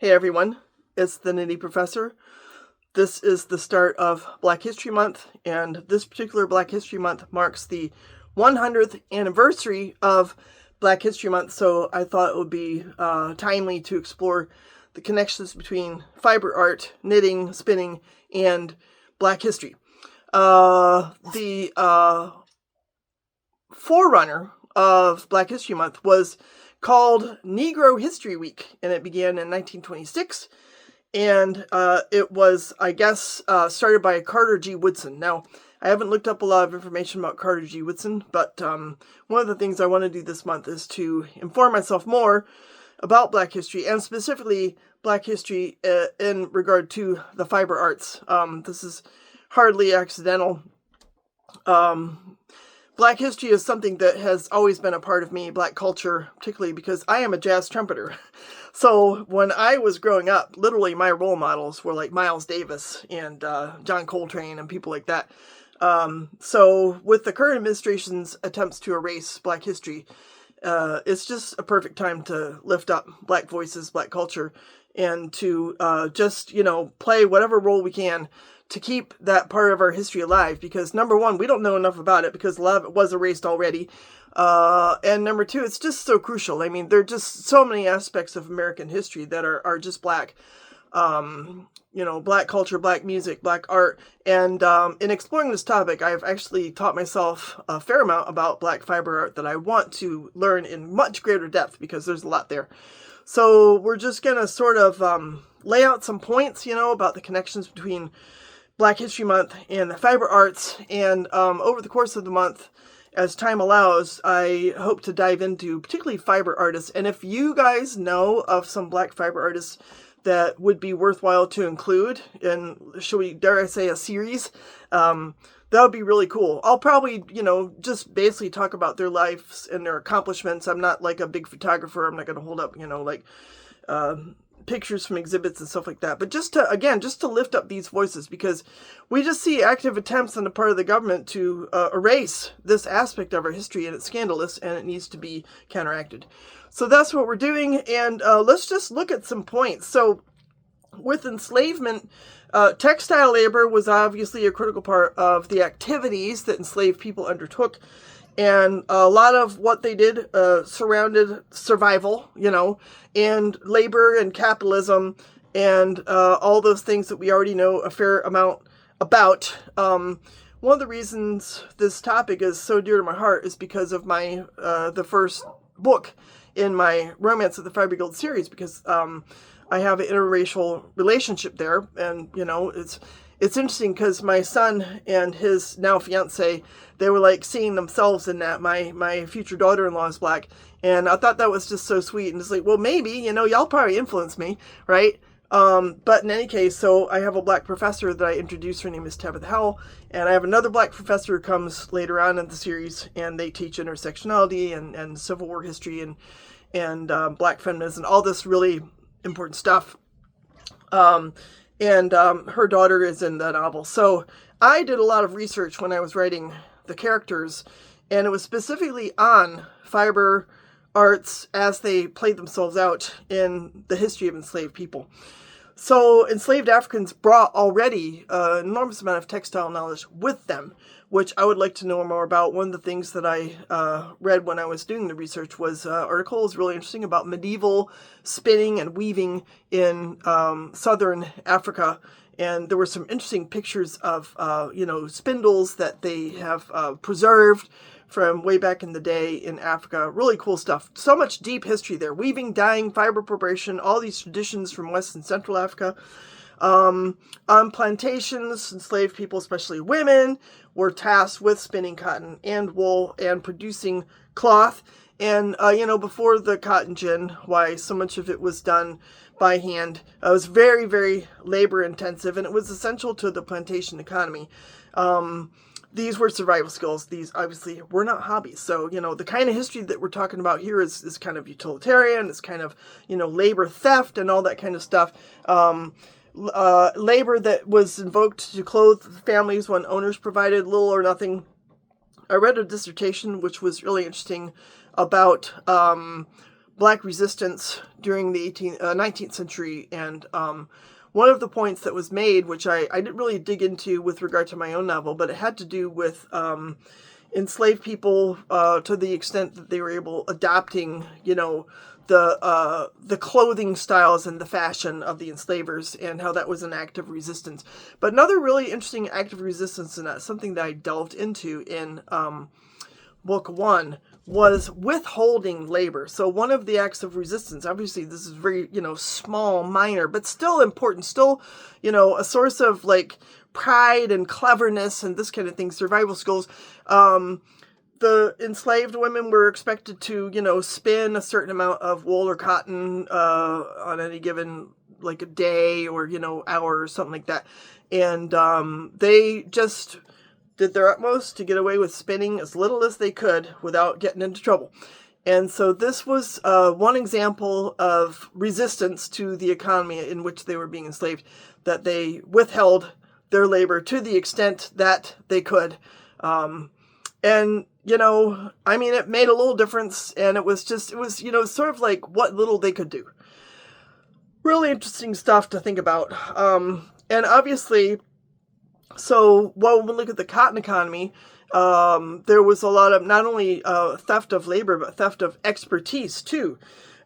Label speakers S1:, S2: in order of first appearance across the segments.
S1: Hey everyone, it's the Nitty Professor. This is the start of Black History Month, and this particular Black History Month marks the 100th anniversary of Black History Month, so I thought it would be timely to explore the connections between fiber art, knitting, spinning, and Black history. The forerunner of Black History Month was called Negro History Week, and it began in 1926, and it was, I guess, started by Carter G. Woodson. Now, I haven't looked up a lot of information about Carter G. Woodson, but one of the things I want to do this month is to inform myself more about Black history, and specifically Black history in regard to the fiber arts. This is hardly accidental. Black history is something that has always been a part of me, Black culture, particularly because I am a jazz trumpeter. So when I was growing up, literally my role models were like Miles Davis and John Coltrane and people like that. So with the current administration's attempts to erase Black history, it's just a perfect time to lift up Black voices, Black culture, and to just, play whatever role we can to keep that part of our history alive, because number one, we don't know enough about it because a lot of it was erased already. And number two, it's just so crucial. I mean, there are just so many aspects of American history that are just Black. Black culture, Black music, Black art. And in exploring this topic, I've actually taught myself a fair amount about Black fiber art that I want to learn in much greater depth because there's a lot there. So we're just going to sort of lay out some points, about the connections between Black History Month and the fiber arts. And over the course of the month, as time allows, I hope to dive into particularly fiber artists. And if you guys know of some Black fiber artists that would be worthwhile to include in, dare I say, a series, that would be really cool. I'll probably, just basically talk about their lives and their accomplishments. I'm not like a big photographer. I'm not going to hold up, pictures from exhibits and stuff like that. But just to lift up these voices, because we just see active attempts on the part of the government to erase this aspect of our history, and it's scandalous, and it needs to be counteracted. So that's what we're doing, and let's just look at some points. So with enslavement, textile labor was obviously a critical part of the activities that enslaved people undertook. And a lot of what they did surrounded survival, and labor and capitalism and all those things that we already know a fair amount about. One of the reasons this topic is so dear to my heart is because of my the first book in my Romance of the Ringgold series, because I have an interracial relationship there, and it's interesting because my son and his now fiance, they were like seeing themselves in that. My future daughter-in-law is Black, and I thought that was just so sweet. And it's like, well, maybe, y'all probably influenced me, right? But in any case, so I have a Black professor that I introduced. Her name is Tabitha Howell, and I have another Black professor who comes later on in the series, and they teach intersectionality and Civil War history and Black feminism, all this really important stuff. And her daughter is in the novel. So I did a lot of research when I was writing the characters, and it was specifically on fiber arts as they played themselves out in the history of enslaved people. So enslaved Africans brought already an enormous amount of textile knowledge with them, which I would like to know more about. One of the things that I read when I was doing the research was an article was really interesting about medieval spinning and weaving in southern Africa. And there were some interesting pictures of, spindles that they have preserved from way back in the day in Africa. Really cool stuff. So much deep history there. Weaving, dyeing, fiber preparation, all these traditions from West and Central Africa. On plantations, enslaved people, especially women, were tasked with spinning cotton and wool and producing cloth. And, before the cotton gin, why so much of it was done by hand. It was very, very labor intensive, and it was essential to the plantation economy. These were survival skills. These obviously were not hobbies. So, the kind of history that we're talking about here is kind of utilitarian. It's kind of, labor theft and all that kind of stuff. Labor that was invoked to clothe families when owners provided little or nothing. I read a dissertation which was really interesting about Black resistance during the 19th century. And one of the points that was made, which I didn't really dig into with regard to my own novel, but it had to do with enslaved people to the extent that they were able adopting, the clothing styles and the fashion of the enslavers, and how that was an act of resistance. But another really interesting act of resistance, and that's something that I delved into in book 1, was withholding labor. So one of the acts of resistance, obviously this is very, small, minor, but still important, still, a source of like pride and cleverness and this kind of thing, survival skills. The enslaved women were expected to, spin a certain amount of wool or cotton on any given, like a day or, hour or something like that. And they just did their utmost to get away with spinning as little as they could without getting into trouble. And so this was one example of resistance to the economy in which they were being enslaved, that they withheld their labor to the extent that they could. And, it made a little difference, and it was, sort of like what little they could do. Really interesting stuff to think about. And obviously, so when we look at the cotton economy, there was a lot of not only theft of labor, but theft of expertise too.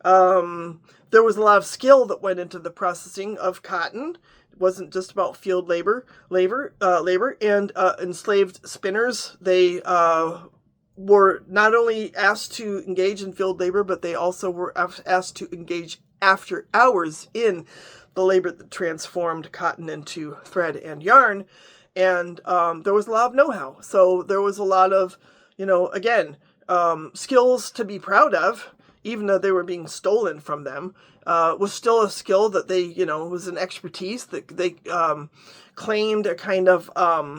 S1: There was a lot of skill that went into the processing of cotton. It wasn't just about field labor, and enslaved spinners. They were not only asked to engage in field labor, but they also were asked to engage after hours in the labor that transformed cotton into thread and yarn. And there was a lot of know-how. So there was a lot of, skills to be proud of, even though they were being stolen from them. Was still a skill that they, was an expertise that they claimed a kind of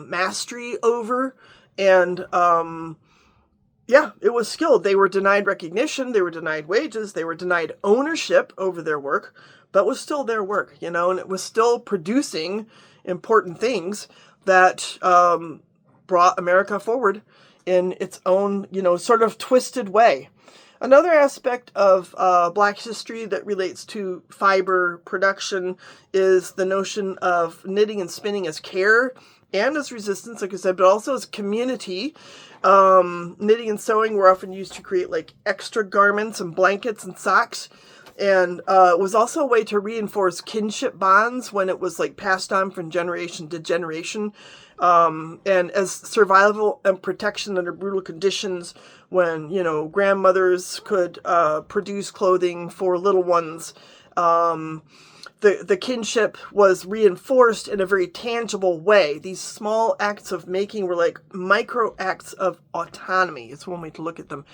S1: mastery over. And it was skilled. They were denied recognition. They were denied wages. They were denied ownership over their work, but it was still their work, and it was still producing important things that brought America forward in its own, sort of twisted way. Another aspect of Black history that relates to fiber production is the notion of knitting and spinning as care and as resistance, like I said, but also as community. Knitting and sewing were often used to create like extra garments and blankets and socks. And it was also a way to reinforce kinship bonds when it was like passed on from generation to generation. And as survival and protection under brutal conditions, when, grandmothers could produce clothing for little ones, the kinship was reinforced in a very tangible way. These small acts of making were like micro acts of autonomy. It's one way to look at them.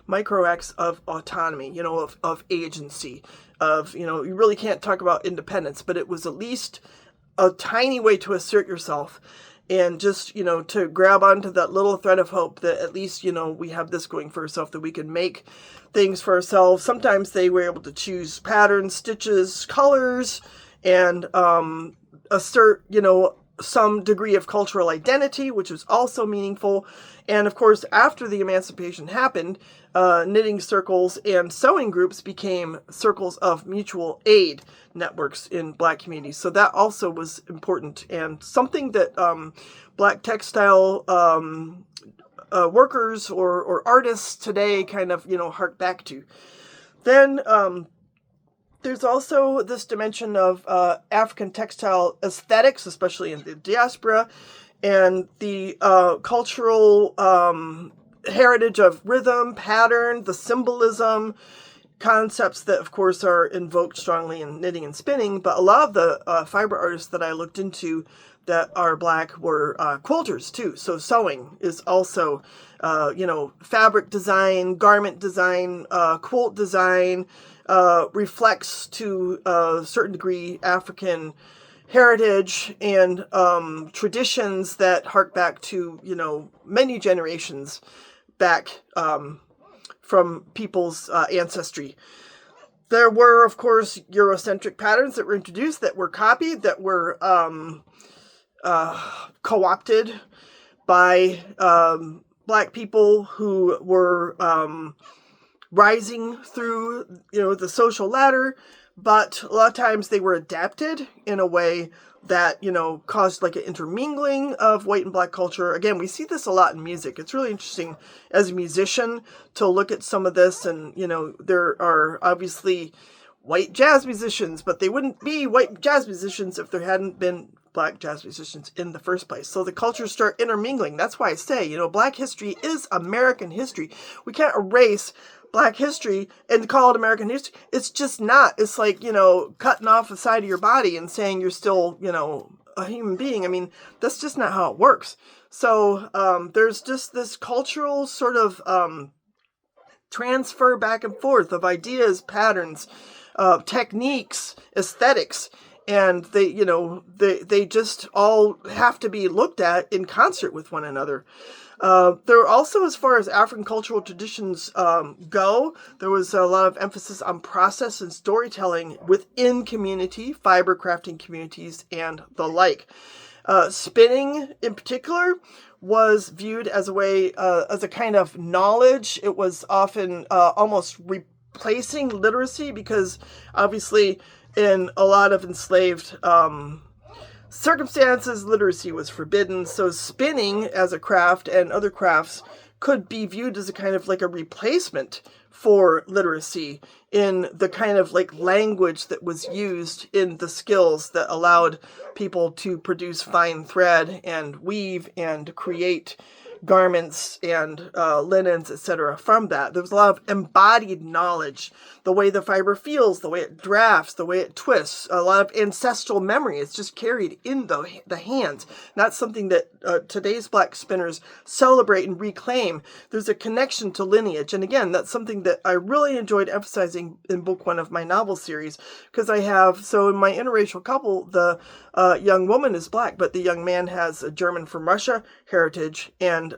S1: Micro acts of autonomy, of agency, you really can't talk about independence, but it was at least a tiny way to assert yourself and just, to grab onto that little thread of hope that at least, we have this going for ourselves, that we can make things for ourselves. Sometimes they were able to choose patterns, stitches, colors, and assert, some degree of cultural identity, which was also meaningful. And of course, after the emancipation happened, knitting circles and sewing groups became circles of mutual aid networks in Black communities. So that also was important, and something that Black textile workers or artists today kind of, hark back to. Then there's also this dimension of African textile aesthetics, especially in the diaspora, and the cultural heritage of rhythm, pattern, the symbolism, concepts that, of course, are invoked strongly in knitting and spinning. But a lot of the fiber artists that I looked into that are Black were quilters, too. So sewing is also, fabric design, garment design, quilt design, reflects to a certain degree African heritage and traditions that hark back to, many generations back from people's ancestry. There were, of course, Eurocentric patterns that were introduced, that were copied, that were co-opted by Black people who were rising through, the social ladder, but a lot of times they were adapted in a way that, caused like an intermingling of white and black culture. Again, we see this a lot in music. It's really interesting as a musician to look at some of this, and, there are obviously white jazz musicians, but they wouldn't be white jazz musicians if there hadn't been black jazz musicians in the first place. So the cultures start intermingling. That's why I say, black history is American history. We can't erase black history and call it American history. It's just not. It's like, cutting off the side of your body and saying you're still, a human being. I mean, that's just not how it works. So there's just this cultural sort of transfer back and forth of ideas, patterns, techniques, aesthetics. And they just all have to be looked at in concert with one another. There are also, as far as African cultural traditions go, there was a lot of emphasis on process and storytelling within community, fiber crafting communities, and the like. Spinning, in particular, was viewed as a way, as a kind of knowledge. It was often almost replacing literacy, because obviously in a lot of enslaved circumstances, literacy was forbidden. So spinning as a craft and other crafts could be viewed as a kind of like a replacement for literacy in the kind of like language that was used in the skills that allowed people to produce fine thread and weave and create garments and linens, etc. from that. There was a lot of embodied knowledge, the way the fiber feels, the way it drafts, the way it twists, a lot of ancestral memory. It's just carried in the hands, not something that today's black spinners celebrate and reclaim. There's a connection to lineage. And again, that's something that I really enjoyed emphasizing in book one of my novel series, because so in my interracial couple, the young woman is black, but the young man has a German from Russia heritage. And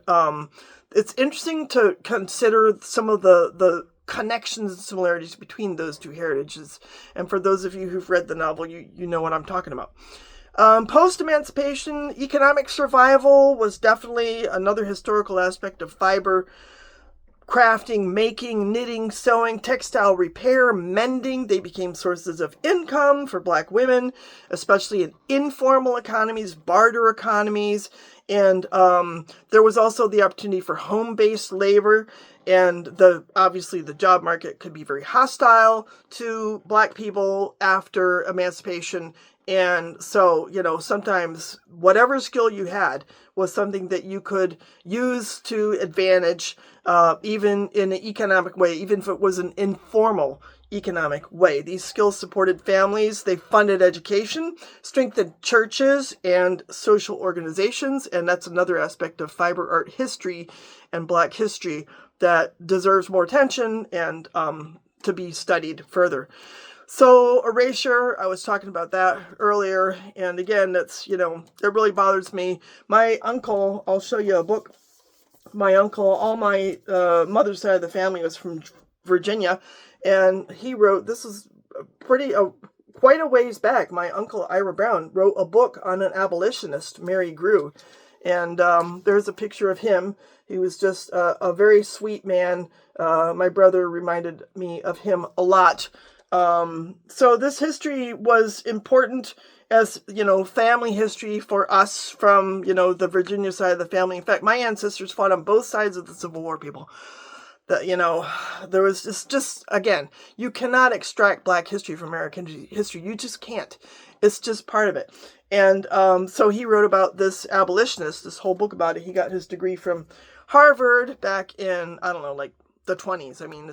S1: it's interesting to consider some of the connections and similarities between those two heritages. And for those of you who've read the novel, you know what I'm talking about. Post-emancipation economic survival was definitely another historical aspect of fiber crafting, making, knitting, sewing, textile repair, mending. They became sources of income for black women, especially in informal economies, barter economies. And there was also the opportunity for home-based labor. And obviously the job market could be very hostile to black people after emancipation. And so, sometimes whatever skill you had was something that you could use to advantage, even in an economic way, even if it was an informal economic way. These skills supported families, they funded education, strengthened churches and social organizations, and that's another aspect of fiber art history and black history that deserves more attention and to be studied further. So erasure, I was talking about that earlier, and again, that's, it really bothers me. My uncle, I'll show you a book. My uncle, all my mother's side of the family was from Virginia, and he wrote, this is quite a ways back, my uncle Ira Brown wrote a book on an abolitionist, Mary Grew, and there's a picture of him. He was just a very sweet man. My brother reminded me of him a lot. So this history was important as, family history for us from, the Virginia side of the family. In fact, my ancestors fought on both sides of the Civil War, people. That, there was just, again, you cannot extract black history from American history. You just can't. It's just part of it. And so he wrote about this abolitionist, this whole book about it. He got his degree from Harvard back in, the 20s. I mean,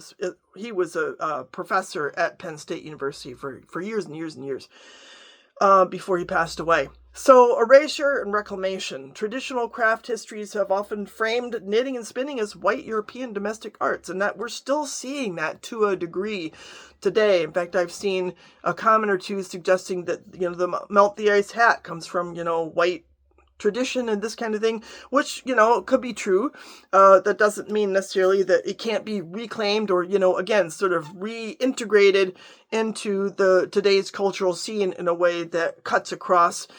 S1: he was a professor at Penn State University for years and years and years before he passed away. So, erasure and reclamation. Traditional craft histories have often framed knitting and spinning as white European domestic arts, and that we're still seeing that to a degree today. In fact, I've seen a comment or two suggesting that, the melt the ice hat comes from, white tradition and this kind of thing, which, could be true. That doesn't mean necessarily that it can't be reclaimed or, again, sort of reintegrated into today's cultural scene in a way that cuts across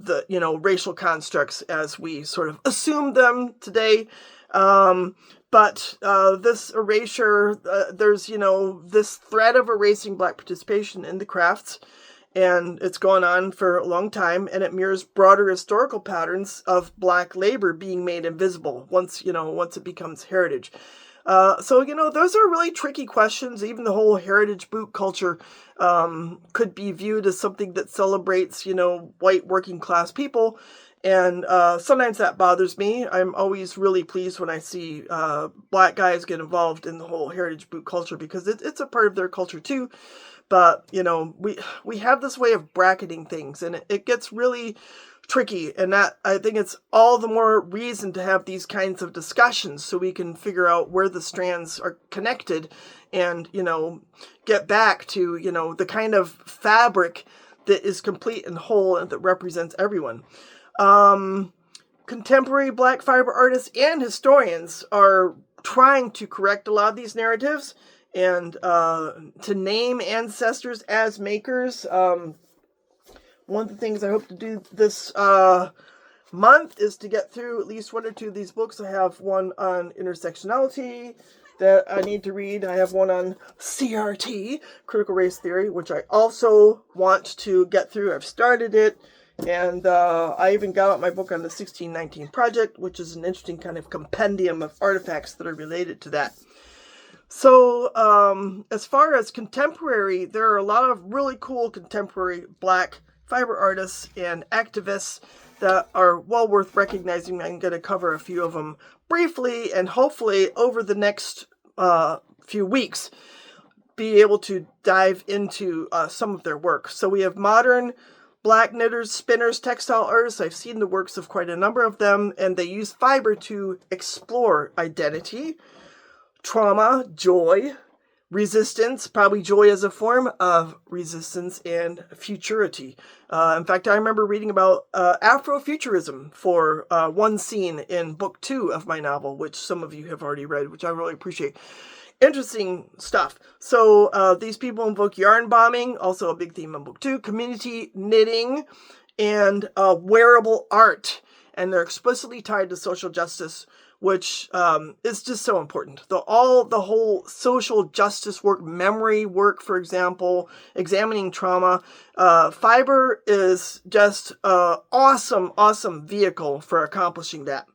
S1: the, racial constructs as we sort of assume them today. But this erasure, there's, this threat of erasing Black participation in the crafts, and it's gone on for a long time, and it mirrors broader historical patterns of Black labor being made invisible once it becomes heritage. So those are really tricky questions. Even the whole heritage boot culture could be viewed as something that celebrates, white working class people. And sometimes that bothers me. I'm always really pleased when I see Black guys get involved in the whole heritage boot culture, because it's a part of their culture too. But, we have this way of bracketing things, and it gets really tricky. And that, I think it's all the more reason to have these kinds of discussions, so we can figure out where the strands are connected and, get back to, the kind of fabric that is complete and whole and that represents everyone. Contemporary Black fiber artists and historians are trying to correct a lot of these narratives and to name ancestors as makers. One of the things I hope to do this month is to get through at least one or two of these books. I have one on intersectionality that I need to read. I have one on CRT, critical race theory, which I also want to get through. I've started it. And I even got out my book on the 1619 Project, which is an interesting kind of compendium of artifacts that are related to that. So as far as contemporary, there are a lot of really cool contemporary Black fiber artists and activists that are well worth recognizing. I'm going to cover a few of them briefly, and hopefully over the next few weeks be able to dive into some of their work. So we have modern Black knitters, spinners, textile artists. I've seen the works of quite a number of them, and they use fiber to explore identity, trauma, joy, resistance, probably joy as a form of resistance, and futurity. In fact, I remember reading about Afrofuturism for one scene in book 2 of my novel, which some of you have already read, which I really appreciate. Interesting stuff. So these people invoke yarn bombing, also a big theme in book 2, community knitting, and wearable art. And they're explicitly tied to social justice, which is just so important. The whole social justice work, memory work, for example, examining trauma. Fiber is just an awesome vehicle for accomplishing that.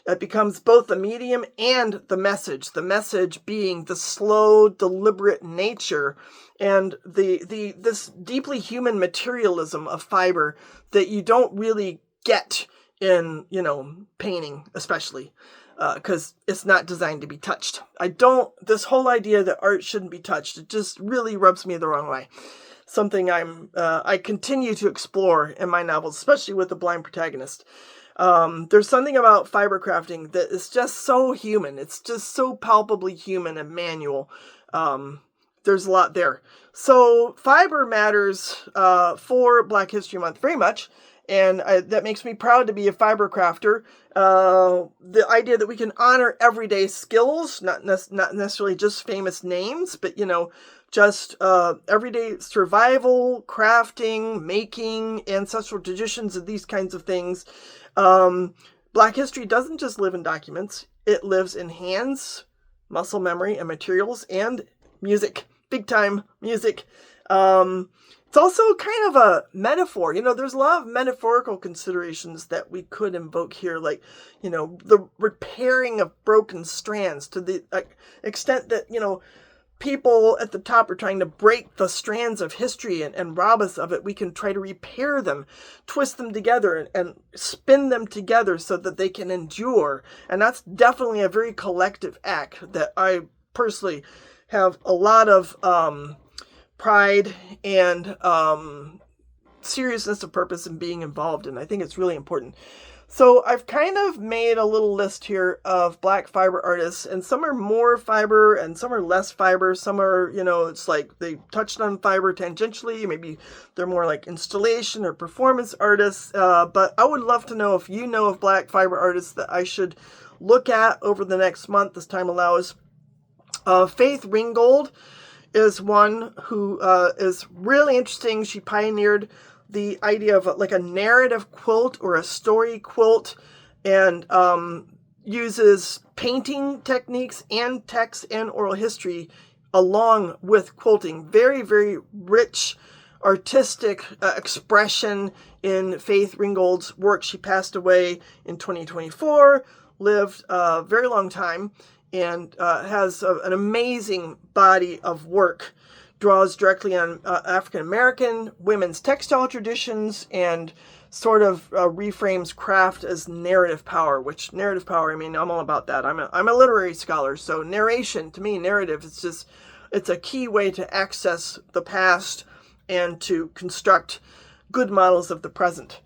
S1: It becomes both the medium and the message being the slow, deliberate nature and this deeply human materialism of fiber that you don't really get in, painting, especially, because it's not designed to be touched. This whole idea that art shouldn't be touched, it just really rubs me the wrong way. Something I continue to explore in my novels, especially with the blind protagonist. There's something about fiber crafting that is just so human. It's just so palpably human and manual. There's a lot there. So fiber matters for Black History Month very much. And that makes me proud to be a fiber crafter. The idea that we can honor everyday skills, not necessarily just famous names, but, just everyday survival, crafting, making, ancestral traditions, and these kinds of things. Black history doesn't just live in documents. It lives in hands, muscle memory, and materials, and music. Big time music. It's also kind of a metaphor. There's a lot of metaphorical considerations that we could invoke here, like, the repairing of broken strands to the extent that, people at the top are trying to break the strands of history and rob us of it. We can try to repair them, twist them together, and spin them together so that they can endure. And that's definitely a very collective act that I personally have a lot of pride and seriousness of purpose in being involved in. I think it's really important. So I've kind of made a little list here of Black fiber artists, and some are more fiber and some are less fiber. Some are, it's like they touched on fiber tangentially. Maybe they're more like installation or performance artists. But I would love to know if you know of Black fiber artists that I should look at over the next month, as time allows. Faith Ringgold is one who is really interesting. She pioneered the idea of like a narrative quilt or a story quilt. And, uses painting techniques and text and oral history along with quilting. Very, very rich artistic expression in Faith Ringgold's work. She passed away in 2024, lived a very long time, and has an amazing body of work. Draws directly on African American women's textile traditions and sort of reframes craft as narrative power, which narrative power, I mean, I'm all about that. I'm a literary scholar, so narration, to me, narrative, it's a key way to access the past and to construct good models of the present.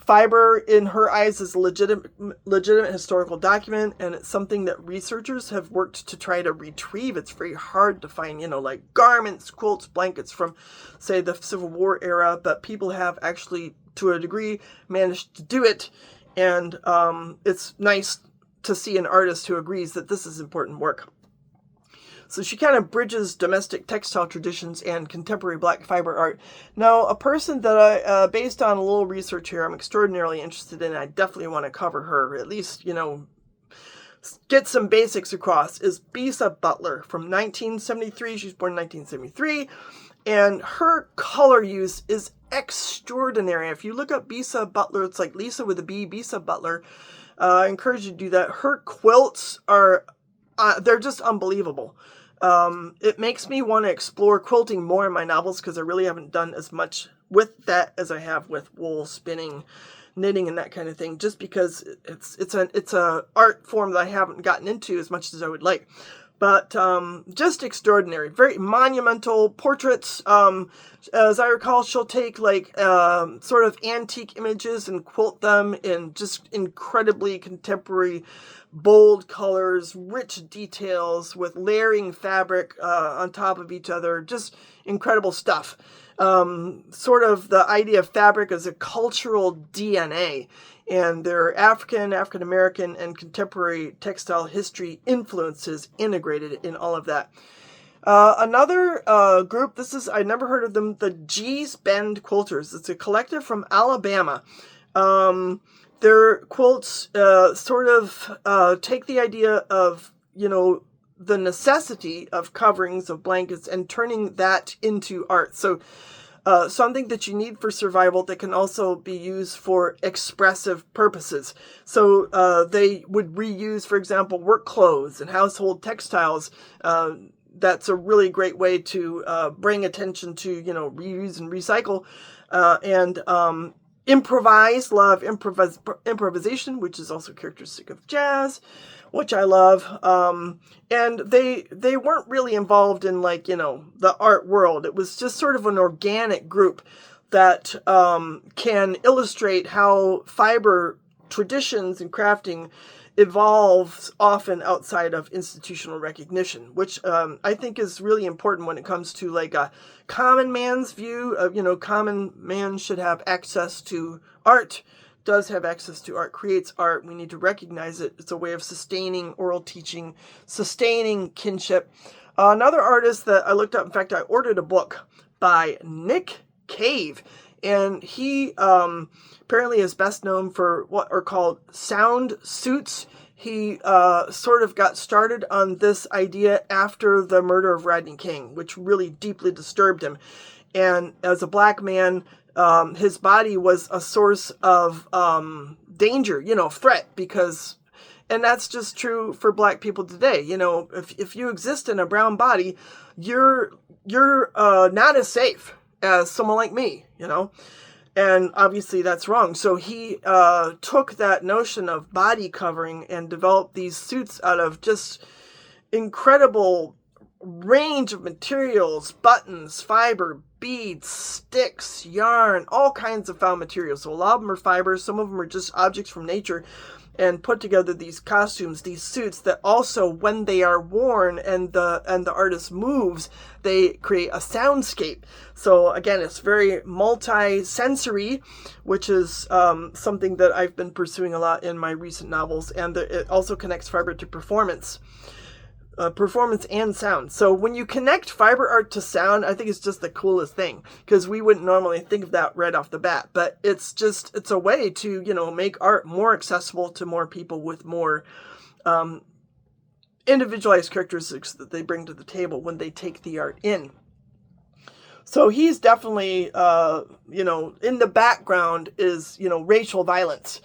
S1: Fiber, in her eyes, is a legitimate historical document, and it's something that researchers have worked to try to retrieve. It's very hard to find, like garments, quilts, blankets from, say, the Civil War era, but people have actually, to a degree, managed to do it, and it's nice to see an artist who agrees that this is important work. So she kind of bridges domestic textile traditions and contemporary black fiber art. Now, a person that I, based on a little research here, I'm extraordinarily interested in, I definitely want to cover her, at least, get some basics across, is Bisa Butler from 1973. She's born in 1973. And her color use is extraordinary. If you look up Bisa Butler, it's like Lisa with a B, Bisa Butler. I encourage you to do that. Her quilts are, they're just unbelievable. It makes me want to explore quilting more in my novels because I really haven't done as much with that as I have with wool spinning, knitting, and that kind of thing. Just because it's a art form that I haven't gotten into as much as I would like. But just extraordinary, very monumental portraits. As I recall, she'll take like sort of antique images and quilt them in just incredibly contemporary, bold colors, rich details with layering fabric on top of each other. Just incredible stuff. Sort of the idea of fabric as a cultural DNA. And there are African American, and contemporary textile history influences integrated in all of that. Another group, I never heard of them, the Gee's Bend Quilters. It's a collective from Alabama. Their quilts sort of take the idea of, the necessity of coverings of blankets and turning that into art. So something that you need for survival that can also be used for expressive purposes. So they would reuse, for example, work clothes and household textiles. That's a really great way to bring attention to, reuse and recycle. And improvise, love improvisation, which is also characteristic of jazz, which I love. And they weren't really involved in the art world. It was just sort of an organic group that can illustrate how fiber traditions and crafting evolves often outside of institutional recognition, which I think is really important when it comes to a common man's view of, common man should have access to art, does have access to art, creates art. We need to recognize it. It's a way of sustaining oral teaching, sustaining kinship. Another artist that I looked up, in fact, I ordered a book by Nick Cave, and he apparently is best known for what are called sound suits. He sort of got started on this idea after the murder of Rodney King, which really deeply disturbed him. And as a black man, his body was a source of danger, threat, and that's just true for black people today. If you exist in a brown body, you're not as safe as someone like me, and obviously that's wrong. So he took that notion of body covering and developed these suits out of just incredible range of materials, buttons, fiber, beads, sticks, yarn, all kinds of found materials. So a lot of them are fibers, some of them are just objects from nature, and put together these costumes, these suits that also, when they are worn and the artist moves, they create a soundscape. So again, it's very multi-sensory, which is something that I've been pursuing a lot in my recent novels, and it also connects fiber to performance. performance and sound. So when you connect fiber art to sound, I think it's just the coolest thing, because we wouldn't normally think of that right off the bat. But it's a way to, make art more accessible to more people with more individualized characteristics that they bring to the table when they take the art in. So he's definitely, in the background is, racial violence,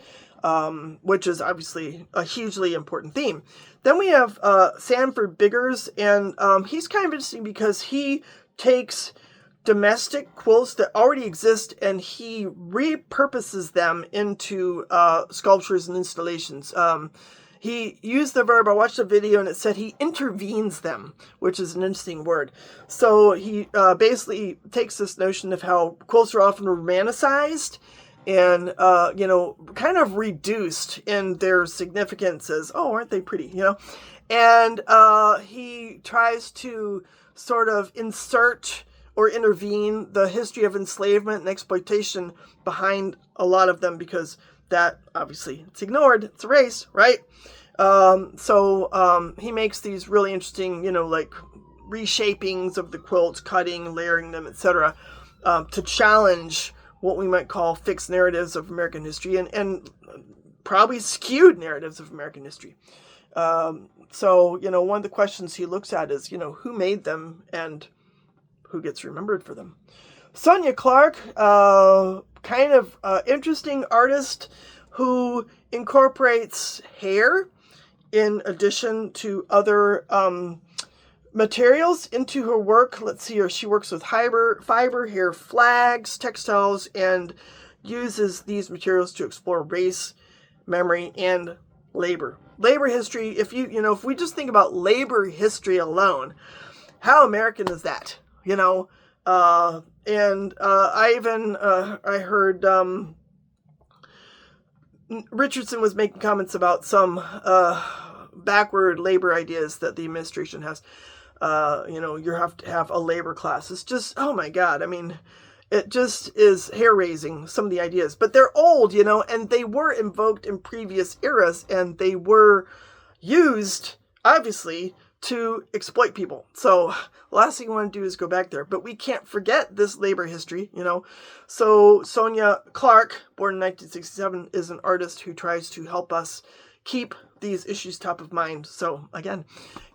S1: which is obviously a hugely important theme. Then we have Sanford Biggers, and he's kind of interesting because he takes domestic quilts that already exist and he repurposes them into sculptures and installations. He used the verb, I watched a video and it said he intervenes them, which is an interesting word. So he basically takes this notion of how quilts are often romanticized and, kind of reduced in their significance as, oh, aren't they pretty, And he tries to sort of insert or intervene the history of enslavement and exploitation behind a lot of them, because that, obviously, it's ignored. It's a race, right? So he makes these really interesting, like reshapings of the quilts, cutting, layering them, etc., to challenge what we might call fixed narratives of American history and probably skewed narratives of American history. So, one of the questions he looks at is, who made them and who gets remembered for them. Sonya Clark, kind of interesting artist who incorporates hair in addition to other materials into her work. Let's see here. She works with fiber, hair flags, textiles, and uses these materials to explore race, memory, and labor. Labor history, if we just think about labor history alone, how American is that? I heard Richardson was making comments about some backward labor ideas that the administration has. You have to have a labor class. It's just, oh my God. I mean, it just is hair-raising, some of the ideas. But they're old, and they were invoked in previous eras, and they were used, obviously, to exploit people. So the last thing you want to do is go back there. But we can't forget this labor history, So Sonya Clark, born in 1967, is an artist who tries to help us keep these issues top of mind. So again,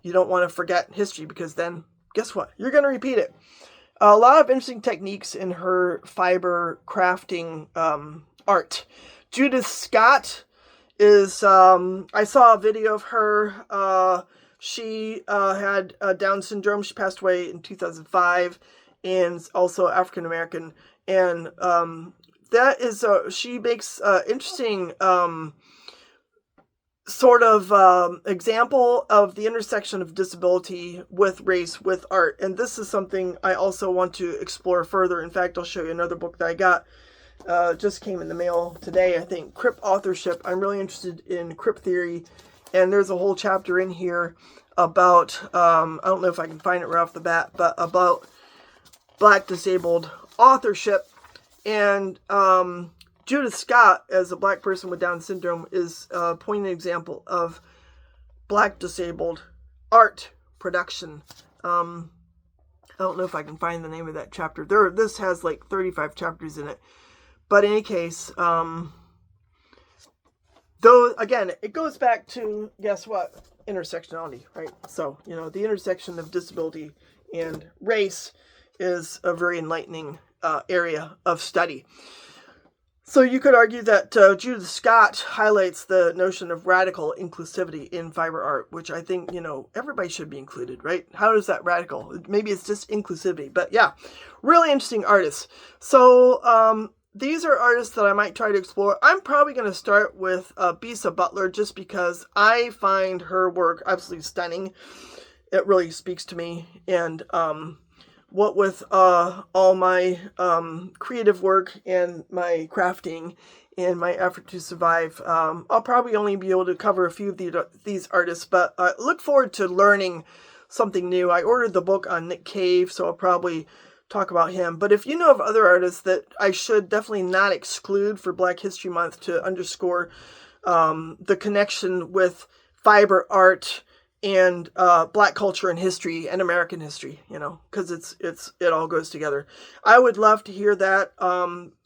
S1: you don't want to forget history, because then guess what? You're going to repeat it. A lot of interesting techniques in her fiber crafting art. Judith Scott is, I saw a video of her. She had Down syndrome. She passed away in 2005, and also African American. And that is, she makes interesting sort of example of the intersection of disability with race, with art. And this is something I also want to explore further. In fact, I'll show you another book that I got. Just came in the mail today, I think. Crip authorship. I'm really interested in crip theory. And there's a whole chapter in here about, I don't know if I can find it right off the bat, but about Black disabled authorship. And Judith Scott, as a Black person with Down syndrome, is a poignant example of Black disabled art production. I don't know if I can find the name of that chapter. This has like 35 chapters in it. But in any case, though, again, it goes back to, guess what? Intersectionality, right? So, the intersection of disability and race is a very enlightening area of study. So you could argue that Judith Scott highlights the notion of radical inclusivity in fiber art, which I think, everybody should be included, right? How is that radical? Maybe it's just inclusivity, but yeah, really interesting artists. So these are artists that I might try to explore. I'm probably going to start with Bisa Butler, just because I find her work absolutely stunning. It really speaks to me, and what with all my creative work and my crafting and my effort to survive, I'll probably only be able to cover a few of these artists, but I look forward to learning something new. I ordered the book on Nick Cave, so I'll probably talk about him. But if you know of other artists that I should definitely not exclude for Black History Month to underscore the connection with fiber art and Black culture and history and American history, because it all goes together. I would love to hear that.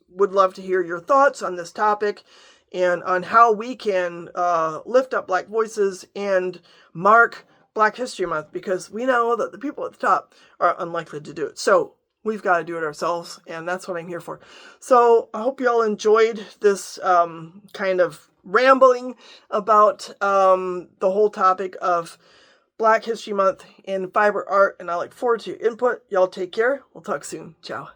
S1: Would love to hear your thoughts on this topic and on how we can lift up Black voices and mark Black History Month, because we know that the people at the top are unlikely to do it. So we've got to do it ourselves, and that's what I'm here for. So I hope you all enjoyed this kind of rambling about the whole topic of Black History Month in fiber art, and I look forward to your input. Y'all take care. We'll talk soon. Ciao.